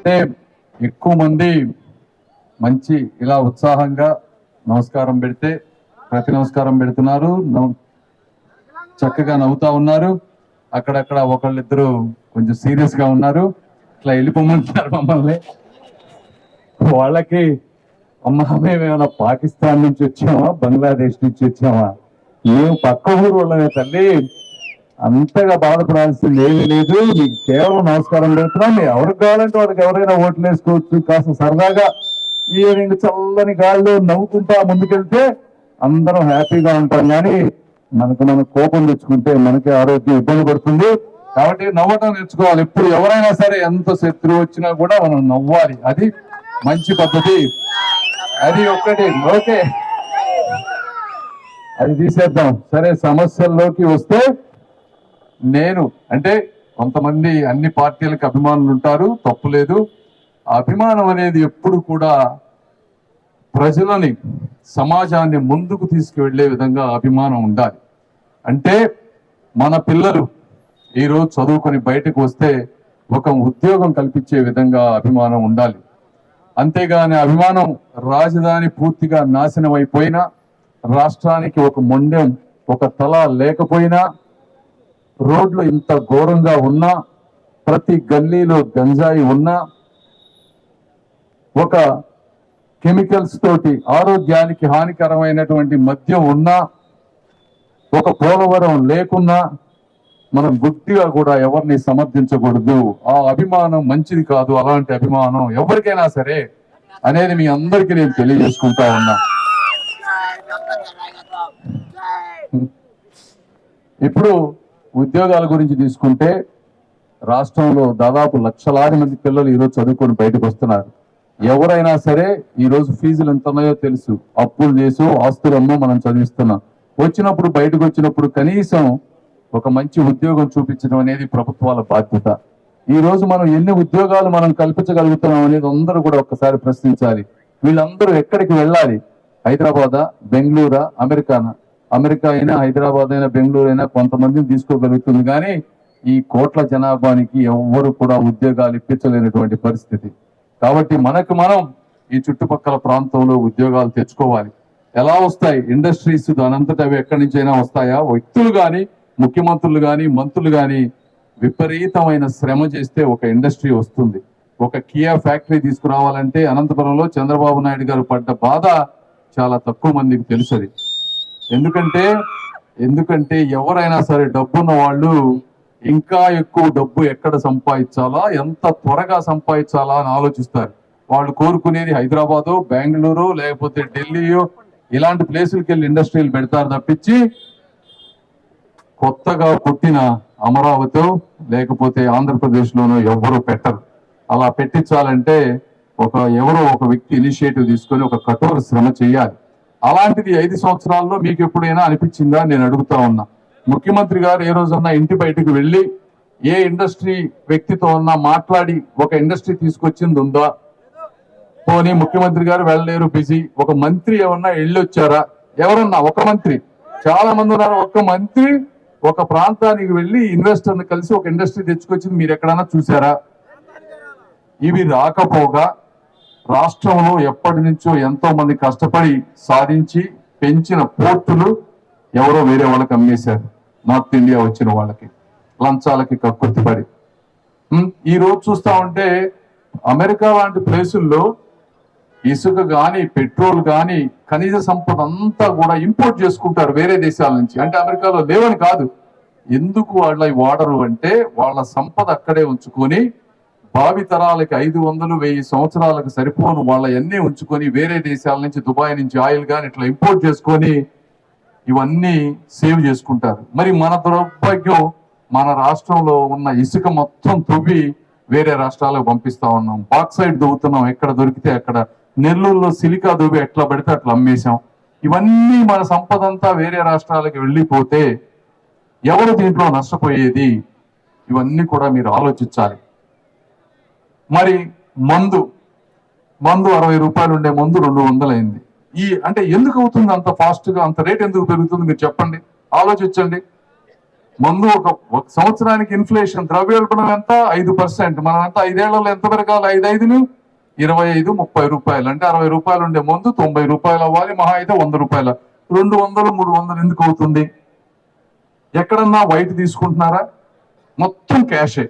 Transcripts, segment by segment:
అంటే ఎక్కువ మంది మంచి ఇలా ఉత్సాహంగా నమస్కారం పెడితే ప్రతి నమస్కారం పెడుతున్నారు, చక్కగా నవ్వుతా ఉన్నారు. అక్కడక్కడ ఒకళ్ళిద్దరు కొంచెం సీరియస్ గా ఉన్నారు, ఇట్లా వెళ్ళిపోమంటున్నారు మమ్మల్ని. వాళ్ళకి అమ్మ మేమేమైనా పాకిస్తాన్ నుంచి వచ్చామా, బంగ్లాదేశ్ నుంచి వచ్చామా, ఏం పక్క ఊరు వాళ్ళనే తల్లి, అంతగా బాధపడాల్సింది ఏమీ లేదు. మీకు కేవలం నమస్కారం పెడుతున్నాం. ఎవరికి కావాలంటే వాళ్ళకి ఎవరైనా ఓట్లు వేసుకోవచ్చు. కాస్త సరదాగా ఈవినింగ్ చల్లని గాల్లో నవ్వుకుంటా ముందుకెళ్తే అందరం హ్యాపీగా ఉంటాం. కానీ మనం కోపం తెచ్చుకుంటే మనకి ఆరోగ్యం ఇబ్బంది పడుతుంది. కాబట్టి నవ్వటం నేర్చుకోవాలి. ఎప్పుడు ఎవరైనా సరే ఎంత శత్రువు వచ్చినా కూడా మనం నవ్వాలి, అది మంచి పద్ధతి. అది ఒక్కటి. ఓకే, అది తీసేద్దాం. సరే, సమస్యల్లోకి వస్తే నేను అంటే కొంతమంది అన్ని పార్టీలకు అభిమానులు ఉంటారు, తప్పు లేదు. అభిమానం అనేది ఎప్పుడు కూడా ప్రజలని, సమాజాన్ని ముందుకు తీసుకువెళ్లే విధంగా అభిమానం ఉండాలి. అంటే మన పిల్లలు ఈరోజు చదువుకొని బయటకు వస్తే ఒక ఉద్యోగం కల్పించే విధంగా అభిమానం ఉండాలి. అంతేగాని అభిమానం రాజధాని పూర్తిగా నాశనం అయిపోయినా, రాష్ట్రానికి ఒక మొండెం, ఒక తల లేకపోయినా, రోడ్లు ఇంత ఘోరంగా ఉన్నా, ప్రతి గల్లీలో గంజాయి ఉన్నా, ఒక కెమికల్స్ తోటి ఆరోగ్యానికి హానికరమైనటువంటి మద్యం ఉన్నా, ఒక పోలవరం లేకున్నా, మనం గుడ్డిగా కూడా ఎవరిని సమర్థించకూడదు. ఆ అభిమానం మంచిది కాదు. అలాంటి అభిమానం ఎవరికైనా సరే అనేది మీ అందరికీ నేను తెలియజేసుకుంటా ఉన్నా. ఇప్పుడు ఉద్యోగాల గురించి తీసుకుంటే రాష్ట్రంలో దాదాపు లక్షలాది మంది పిల్లలు ఈరోజు చదువుకొని బయటకు వస్తున్నారు. ఎవరైనా సరే ఈరోజు ఫీజులు ఎంత ఉన్నాయో తెలుసు. అప్పులు చేసి ఆస్తులమ్మో మనం చదివిస్తున్నాం. వచ్చినప్పుడు బయటకు వచ్చినప్పుడు కనీసం ఒక మంచి ఉద్యోగం చూపించడం అనేది ప్రభుత్వాల బాధ్యత. ఈ రోజు మనం ఎన్ని ఉద్యోగాలు మనం కల్పించగలుగుతున్నాం అనేది అందరూ కూడా ఒక్కసారి ప్రశ్నించాలి. వీళ్ళందరూ ఎక్కడికి వెళ్ళాలి? హైదరాబాదా, బెంగళూరా, అమెరికానా? అమెరికా అయినా, హైదరాబాద్ అయినా, బెంగళూరు అయినా కొంతమందిని తీసుకోగలుగుతుంది. కానీ ఈ కోట్ల జనాభానికి ఎవ్వరు కూడా ఉద్యోగాలు ఇప్పించలేనటువంటి పరిస్థితి. కాబట్టి మనం ఈ చుట్టుపక్కల ప్రాంతంలో ఉద్యోగాలు తెచ్చుకోవాలి. ఎలా వస్తాయి? ఇండస్ట్రీస్ దానంతట అవి ఎక్కడి నుంచి అయినా వస్తాయా? వ్యక్తులు కానీ, ముఖ్యమంత్రులు కానీ, మంత్రులు కానీ విపరీతమైన శ్రమ చేస్తే ఒక ఇండస్ట్రీ వస్తుంది. ఒక కియా ఫ్యాక్టరీ తీసుకురావాలంటే అనంతపురంలో చంద్రబాబు నాయుడు గారు పడ్డ బాధ చాలా తక్కువ మందికి తెలుసది. ఎందుకంటే ఎవరైనా సరే డబ్బున్న వాళ్ళు ఇంకా ఎక్కువ డబ్బు ఎక్కడ సంపాదించాలా, ఎంత త్వరగా సంపాదించాలా అని ఆలోచిస్తారు. వాళ్ళు కోరుకునేది హైదరాబాదో, బెంగళూరు, లేకపోతే ఢిల్లీయో ఇలాంటి ప్లేసులకి వెళ్ళి ఇండస్ట్రీలు పెడతారు తప్పించి కొత్తగా పుట్టిన అమరావతి లేకపోతే ఆంధ్రప్రదేశ్ లోనో ఎవ్వరూ పెట్టరు. అలా పెట్టించాలంటే ఎవరో ఒక వ్యక్తి ఇనిషియేటివ్ తీసుకొని ఒక కఠోర శ్రమ చేయాలి. అలాంటిది 5 సంవత్సరాల్లో మీకు ఎప్పుడైనా అనిపించిందా నేను అడుగుతా ఉన్నా. ముఖ్యమంత్రి గారు ఏ రోజన్నా ఇంటి బయటకు వెళ్ళి ఏ ఇండస్ట్రీ వ్యక్తితో ఉన్నా మాట్లాడి ఒక ఇండస్ట్రీ తీసుకొచ్చింది ఉందా? పోనీ ముఖ్యమంత్రి గారు వెళ్ళలేరు, బిజీ. ఒక మంత్రి ఏమన్నా వెళ్ళొచ్చారా? ఎవరన్నా ఒక మంత్రి? చాలా మంది ఉన్నారు. ఒక మంత్రి ఒక ప్రాంతానికి వెళ్ళి ఇన్వెస్టర్ని కలిసి ఒక ఇండస్ట్రీ తెచ్చుకొచ్చింది మీరు ఎక్కడన్నా చూసారా? ఇవి రాకపోగా రాష్ట్రంలో ఎప్పటి నుంచో ఎంతో మంది కష్టపడి సాధించి పెంచిన పోర్టులు ఎవరో వేరే వాళ్ళకి అమ్మేశారు. నార్త్ ఇండియా వచ్చిన వాళ్ళకి లంచాలకి కక్కుర్తిపడి. ఈ రోజు చూస్తా ఉంటే అమెరికా లాంటి ప్లేసుల్లో ఇసుక కానీ, పెట్రోల్ కానీ, ఖనిజ సంపద అంతా కూడా ఇంపోర్ట్ చేసుకుంటారు వేరే దేశాల నుంచి. అంటే అమెరికాలో లేవని కాదు. ఎందుకు వాళ్ళ వాడరు అంటే వాళ్ళ సంపద అక్కడే ఉంచుకొని భావితరాలకి 500-1000 సంవత్సరాలకు సరిపోను వాళ్ళ అన్నీ ఉంచుకొని వేరే దేశాల నుంచి, దుబాయ్ నుంచి ఆయిల్ కానీ ఇట్లా ఇంపోర్ట్ చేసుకొని ఇవన్నీ సేవ్ చేసుకుంటారు. మరి మన దౌర్భాగ్యం, మన రాష్ట్రంలో ఉన్న ఇసుక మొత్తం తవ్వి వేరే రాష్ట్రాలకు పంపిస్తా ఉన్నాం. బాక్సైడ్ దొవ్వుతున్నాం, ఎక్కడ దొరికితే అక్కడ. నెల్లూరులో సిలికా దొవ్వి ఎట్లా పడితే అట్లా అమ్మేశాం. ఇవన్నీ మన సంపద అంతా వేరే రాష్ట్రాలకు వెళ్ళిపోతే ఎవరు దీంట్లో నష్టపోయేది? ఇవన్నీ కూడా మీరు ఆలోచించాలి. మరి మందు 60 రూపాయలు ఉండే మందు 200 అయింది. అంటే ఎందుకు అవుతుంది అంత ఫాస్ట్ గా, అంత రేట్ ఎందుకు పెరుగుతుంది? మీరు చెప్పండి, ఆలోచించండి. ముందు ఒక సంవత్సరానికి ఇన్ఫ్లేషన్ ద్రవ్యోల్బణం ఎంత 5%. మనం ఎంత 5 ఏళ్లలో ఎంత పెరగాలి? 5 25 30 రూపాయలు. అంటే 60 రూపాయలు ఉండే ముందు 90 రూపాయలు అవ్వాలి, మహా అయితే 100 రూపాయలు. 200 300 ఎందుకు అవుతుంది? ఎక్కడన్నా వైట్ తీసుకుంటున్నారా? మొత్తం క్యాషే.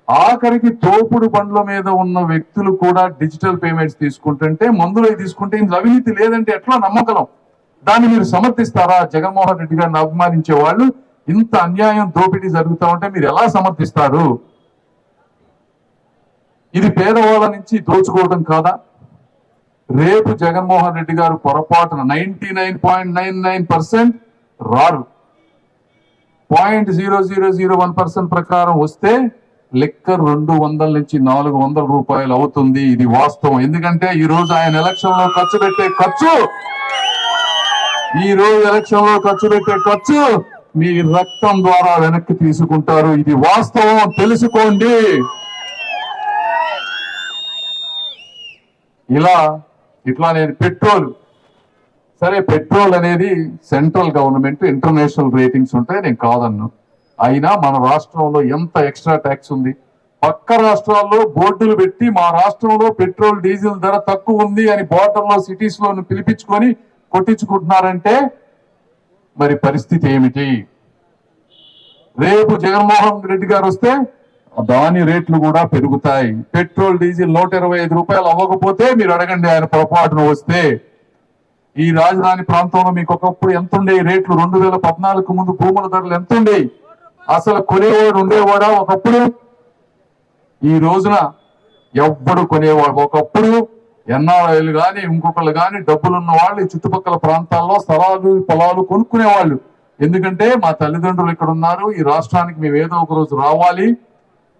ఆఖరికి తోపుడు బండ్ల మీద ఉన్న వ్యక్తులు కూడా డిజిటల్ పేమెంట్స్ తీసుకుంటుంటే మందులు తీసుకుంటే ఇందులో అవినీతి లేదంటే ఎట్లా నమ్మకం? దాన్ని మీరు సమర్థిస్తారా? జగన్మోహన్ రెడ్డి గారిని అభిమానించే వాళ్ళు ఇంత అన్యాయం దోపిడీ జరుగుతూ ఉంటే మీరు ఎలా సమర్థిస్తారు? ఇది పేదవాళ్ళ నుంచి దోచుకోవడం కాదా? రేపు జగన్మోహన్ రెడ్డి గారు పొరపాటున 99.99% రారు, 0.0001% ప్రకారం వస్తే లిక్కర్ 200 నుంచి 400 రూపాయలు అవుతుంది. ఇది వాస్తవం. ఎందుకంటే ఈ రోజు ఆయన ఎలక్షన్ లో ఖర్చు పెట్టే ఖర్చు మీ రక్తం ద్వారా వెనక్కి తీసుకుంటారు. ఇది వాస్తవం, తెలుసుకోండి. ఇట్లా నేను పెట్రోల్ అనేది సెంట్రల్ గవర్నమెంట్ ఇంటర్నేషనల్ రేటింగ్స్ ఉంటాయి, నేను కాదన్ను. అయినా మన రాష్ట్రంలో ఎంత ఎక్స్ట్రా ట్యాక్స్ ఉంది? పక్క రాష్ట్రాల్లో బోర్డులు పెట్టి మా రాష్ట్రంలో పెట్రోల్ డీజిల్ ధర తక్కువ ఉంది అని బోర్డర్లో సిటీస్ లో పిలిపించుకొని కొట్టించుకుంటున్నారంటే మరి పరిస్థితి ఏమిటి? రేపు జగన్మోహన్ రెడ్డి గారు వస్తే దాని రేట్లు కూడా పెరుగుతాయి. పెట్రోల్ డీజిల్ 125 రూపాయలు అవ్వకపోతే మీరు అడగండి, ఆయన పొరపాటున వస్తే. ఈ రాజధాని ప్రాంతంలో మీకు ఒకప్పుడు ఎంత ఉండే రేట్లు? 2014 ముందు భూముల ధరలు ఎంత ఉండేవి? అసలు కొనేవాడు ఉండేవాడా ఒకప్పుడు? ఈ రోజున ఎవ్వడు కొనేవాడు. ఒకప్పుడు ఎన్ఆర్ఐలు కానీ ఇంకొకళ్ళు కానీ డబ్బులున్న వాళ్ళు ఈ చుట్టుపక్కల ప్రాంతాల్లో స్థలాలు పొలాలు కొనుక్కునేవాళ్ళు. ఎందుకంటే మా తల్లిదండ్రులు ఇక్కడ ఉన్నారు, ఈ రాష్ట్రానికి మేము ఏదో ఒక రోజు రావాలి,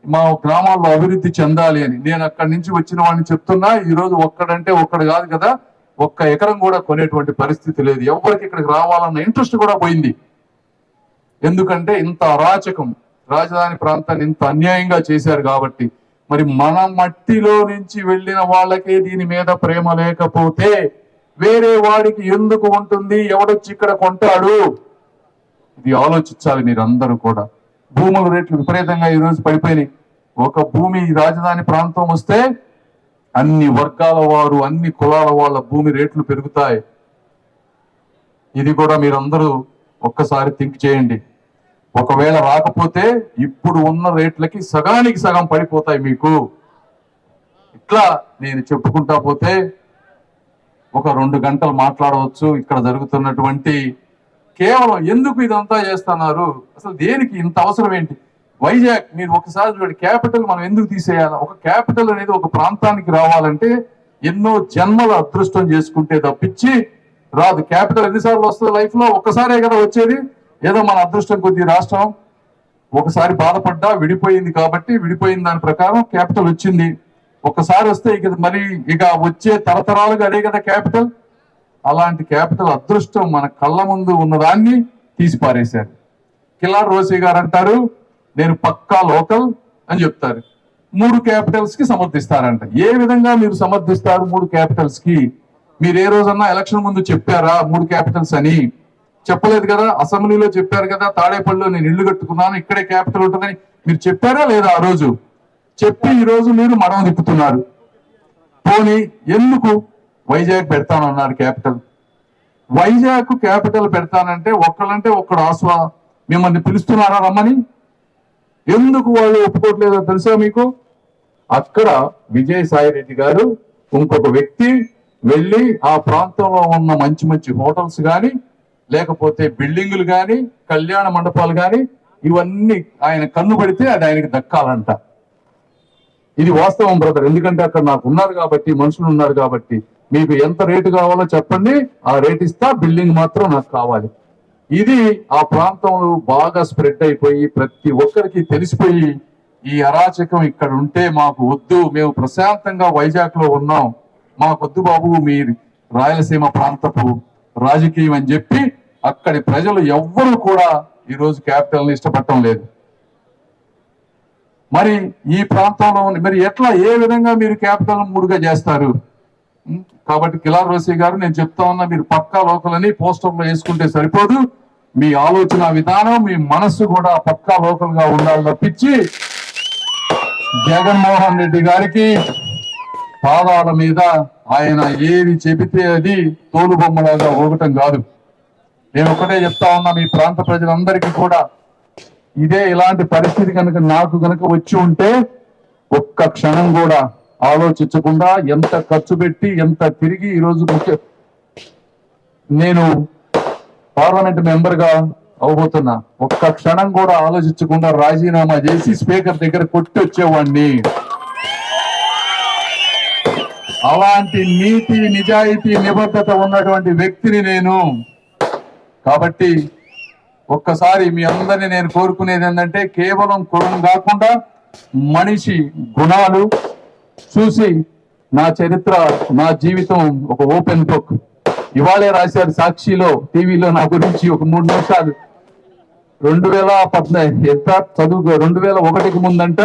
మా గ్రామాల్లో అభివృద్ధి చెందాలి అని. నేను అక్కడి నుంచి వచ్చిన వాడిని చెప్తున్నా, ఈ రోజు ఒక్కడంటే ఒక్కడు కాదు కదా, ఒక్క ఎకరం కూడా కొనేటువంటి పరిస్థితి లేదు. ఎవరికి ఇక్కడికి రావాలన్న ఇంట్రెస్ట్ కూడా పోయింది. ఎందుకంటే ఇంత అరాచకం, రాజధాని ప్రాంతాన్ని ఇంత అన్యాయంగా చేశారు కాబట్టి. మరి మన మట్టిలో నుంచి వెళ్ళిన వాళ్ళకే దీని మీద ప్రేమ లేకపోతే వేరే వాడికి ఎందుకు ఉంటుంది? ఎవడొచ్చి ఇక్కడ కొంటాడు? ఇది ఆలోచించాలి మీరందరూ కూడా. భూముల రేట్లు విపరీతంగా ఈ రోజు పడిపోయినాయి. ఒక భూమి రాజధాని ప్రాంతం వస్తే అన్ని వర్గాల వారు, అన్ని కులాల వాళ్ళ భూమి రేట్లు పెరుగుతాయి. ఇది కూడా మీరందరూ ఒక్కసారి థింక్ చేయండి. ఒకవేళ రాకపోతే ఇప్పుడు ఉన్న రేట్లకి సగానికి సగం పడిపోతాయి మీకు. ఇట్లా నేను చెప్పుకుంటా పోతే ఒక 2 గంటలు మాట్లాడవచ్చు. ఇక్కడ జరుగుతున్నటువంటి కేవలం ఎందుకు ఇదంతా చేస్తున్నారు, అసలు దేనికి ఇంత అవసరం ఏంటి? వైజాగ్ మీరు ఒకసారి చూడండి, క్యాపిటల్ మనం ఎందుకు తీసేయాలి? ఒక క్యాపిటల్ అనేది ఒక ప్రాంతానికి రావాలంటే ఎన్నో జన్మల అదృష్టం చేసుకుంటే తప్పించి రాదు. క్యాపిటల్ ఎన్నిసార్లు వస్తుంది లైఫ్ లో? ఒక్కసారే కదా వచ్చేది. ఏదో మన అదృష్టం కొద్ది రాష్ట్రం ఒకసారి బాధపడ్డా విడిపోయింది కాబట్టి విడిపోయిన దాని ప్రకారం క్యాపిటల్ వచ్చింది. ఒక్కసారి వస్తే ఇక వచ్చే తరతరాలుగా అదే కదా క్యాపిటల్. అలాంటి క్యాపిటల్ అదృష్టం మన కళ్ళ ముందు ఉన్నదాన్ని తీసి పారేశారు. కిలార్ రోసీ గారు అంటారు నేను పక్కా లోకల్ అని చెప్తారు. 3 క్యాపిటల్స్ కి సమర్థిస్తారంట. ఏ విధంగా మీరు సమర్థిస్తారు 3 క్యాపిటల్స్ కి? మీరు ఏ రోజన్నా ఎలక్షన్ ముందు చెప్పారా 3 క్యాపిటల్స్ అని? చెప్పలేదు కదా. అసెంబ్లీలో చెప్పారు కదా, తాడేపల్లిలో నేను ఇల్లు కట్టుకున్నాను, ఇక్కడే క్యాపిటల్ ఉంటుందని మీరు చెప్పారా లేదా? ఆ రోజు చెప్పి ఈ రోజు మీరు మడమ తిప్పుతున్నారు. పోనీ ఎందుకు వైజాగ్ పెడతానన్నారు క్యాపిటల్? వైజాగ్ క్యాపిటల్ పెడతానంటే ఒక్కడు ఆస్వా మిమ్మల్ని పిలుస్తున్నారా రమ్మని? ఎందుకు వాళ్ళు ఒప్పుకోవట్లేదో తెలుసా మీకు? అక్కడ విజయసాయి రెడ్డి గారు ఇంకొక వ్యక్తి వెళ్ళి ఆ ప్రాంతంలో ఉన్న మంచి మంచి హోటల్స్ కానీ లేకపోతే బిల్డింగులు కానీ కళ్యాణ మండపాలు కానీ ఇవన్నీ ఆయన కన్ను పడితే అది ఆయనకి దక్కాలంట. ఇది వాస్తవం బ్రదర్. ఎందుకంటే అక్కడ నాకు ఉన్నారు కాబట్టి, మనుషులు ఉన్నారు కాబట్టి. మీకు ఎంత రేటు కావాలో చెప్పండి, ఆ రేట్ ఇస్తా, బిల్డింగ్ మాత్రం నాకు కావాలి. ఇది ఆ ప్రాంతంలో బాగా స్ప్రెడ్ అయిపోయి ప్రతి ఒక్కరికి తెలిసిపోయి ఈ అరాచకం ఇక్కడ ఉంటే మాకు వద్దు, మేము ప్రశాంతంగా వైజాగ్ లో ఉన్నాం, మాకొద్దు బాబు మీ రాయలసీమ ప్రాంతపు రాజకీయం అని చెప్పి అక్కడి ప్రజలు ఎవ్వరూ కూడా ఈరోజు క్యాపిటల్ ని ఇష్టపడటం లేదు. మరి ఈ ప్రాంతంలో మరి ఎట్లా ఏ విధంగా మీరు క్యాపిటల్ 3గా చేస్తారు? కాబట్టి కిలార్ రోసీ గారు నేను చెప్తా ఉన్నా, మీరు పక్కా లోకల్ అని పోస్టర్లో వేసుకుంటే సరిపోదు. మీ ఆలోచన విధానం, మీ మనస్సు కూడా పక్కా లోకల్ గా ఉండాలి తప్పించి జగన్మోహన్ రెడ్డి గారికి పాదాల మీద ఆయన ఏది చెబితే అది తోలుబొమ్మలాగా ఊగటం కాదు. నేను ఒకటే చెప్తా ఉన్నా మీ ప్రాంత ప్రజలందరికీ కూడా, ఇదే ఇలాంటి పరిస్థితి నాకు గనక వచ్చి ఉంటే ఒక్క క్షణం కూడా ఆలోచించకుండా ఎంత ఖర్చు పెట్టి ఎంత తిరిగి ఈరోజు నేను పార్లమెంట్ మెంబర్ గా అవబోతున్నా, ఒక్క క్షణం కూడా ఆలోచించకుండా రాజీనామా చేసి స్పీకర్ దగ్గర కొట్టి వచ్చేవాడిని. అలాంటి నీతి, నిజాయితీ, నిబద్ధత ఉన్నటువంటి వ్యక్తిని నేను. కాబట్టి ఒక్కసారి మీ అందరినీ నేను కోరుకునేది ఏంటంటే, కేవలం కులం కాకుండా మనిషి గుణాలు చూసి నా చరిత్ర, నా జీవితం ఒక ఓపెన్ బుక్. ఇవాళే రాశారు సాక్షిలో, టీవీలో నా గురించి ఒక 3 నిమిషాలు. 2001కి ముందంట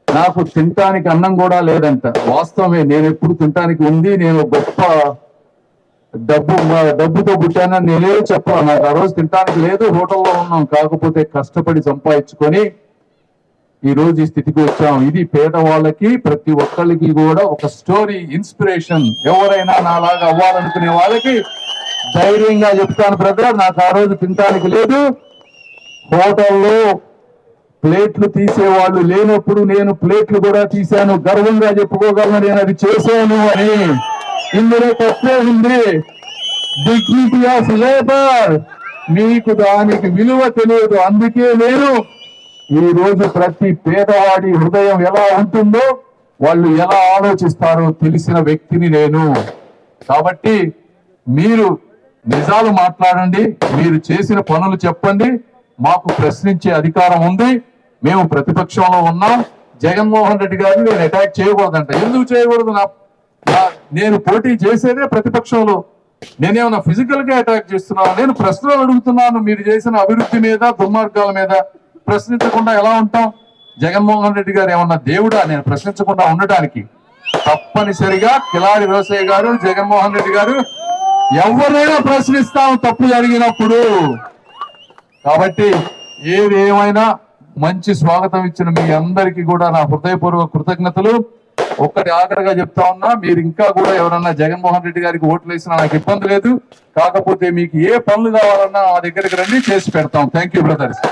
నాకు తినటానికి అన్నం కూడా లేదంట. వాస్తవమే, నేను ఎప్పుడు తినటానికి ఉంది, నేను గొప్ప డబ్బుతో పుట్టానని నేనే చెప్పాను. నాకు ఆ రోజు తినటానికి లేదు, హోటల్లో ఉన్నాం. కాకపోతే కష్టపడి సంపాదించుకొని ఈ రోజు ఈ స్థితికి వచ్చాం. ఇది పేదవాళ్ళకి, ప్రతి ఒక్కరికి కూడా ఒక స్టోరీ, ఇన్స్పిరేషన్. ఎవరైనా నాలాగా అవ్వాలనుకునే వాళ్ళకి ధైర్యంగా చెప్తాను బ్రదర్, నాకు ఆ రోజు తినటానికి లేదు, హోటల్లో ప్లేట్లు తీసేవాళ్ళు లేనప్పుడు నేను ప్లేట్లు కూడా తీశాను, గర్వంగా చెప్పుకోగలను నేను అది చేశాను అని. ఇందులో తప్పే ఉంది. డిగ్నిటీ ఆఫ్ లేబర్, మీకు దానికి విలువ తెలియదు. అందుకే నేను ఈ రోజు ప్రతి పేదవాడి హృదయం ఎలా ఉంటుందో, వాళ్ళు ఎలా ఆలోచిస్తారో తెలిసిన వ్యక్తిని నేను. కాబట్టి మీరు నిజాలు మాట్లాడండి, మీరు చేసిన పనులు చెప్పండి. మాకు ప్రశ్నించే అధికారం ఉంది. మేము ప్రతిపక్షంలో ఉన్నాం. జగన్మోహన్ రెడ్డి గారిని నేను అటాక్ చేయకూడదంట. ఎందుకు చేయకూడదు? నేను పోటీ చేసేదే ప్రతిపక్షంలో. నేనేమన్నా ఫిజికల్ గా అటాక్ చేస్తున్నాను? నేను ప్రశ్నలు అడుగుతున్నాను. మీరు చేసిన అభివృద్ధి మీద, దుర్మార్గాల మీద ప్రశ్నించకుండా ఎలా ఉంటాం? జగన్మోహన్ రెడ్డి గారు ఏమన్నా దేవుడా నేను ప్రశ్నించకుండా ఉండటానికి? తప్పనిసరిగా కిలారి రోసయ్య గారు, జగన్మోహన్ రెడ్డి గారు ఎవరైనా ప్రశ్నిస్తాం తప్పు జరిగినప్పుడు. కాబట్టి ఏది ఏమైనా మంచి స్వాగతం ఇచ్చిన మీ అందరికీ కూడా నా హృదయపూర్వక కృతజ్ఞతలు. ఒక్కటి ఆఖరిగా చెప్తా ఉన్నా, మీరు ఇంకా కూడా ఎవరన్నా జగన్మోహన్ రెడ్డి గారికి ఓట్లు వేసినా నాకు ఇబ్బంది లేదు. కాకపోతే మీకు ఏ పనులు కావాలన్నా మా దగ్గరికి రండి, చేసి పెడతాం. Thank you brothers.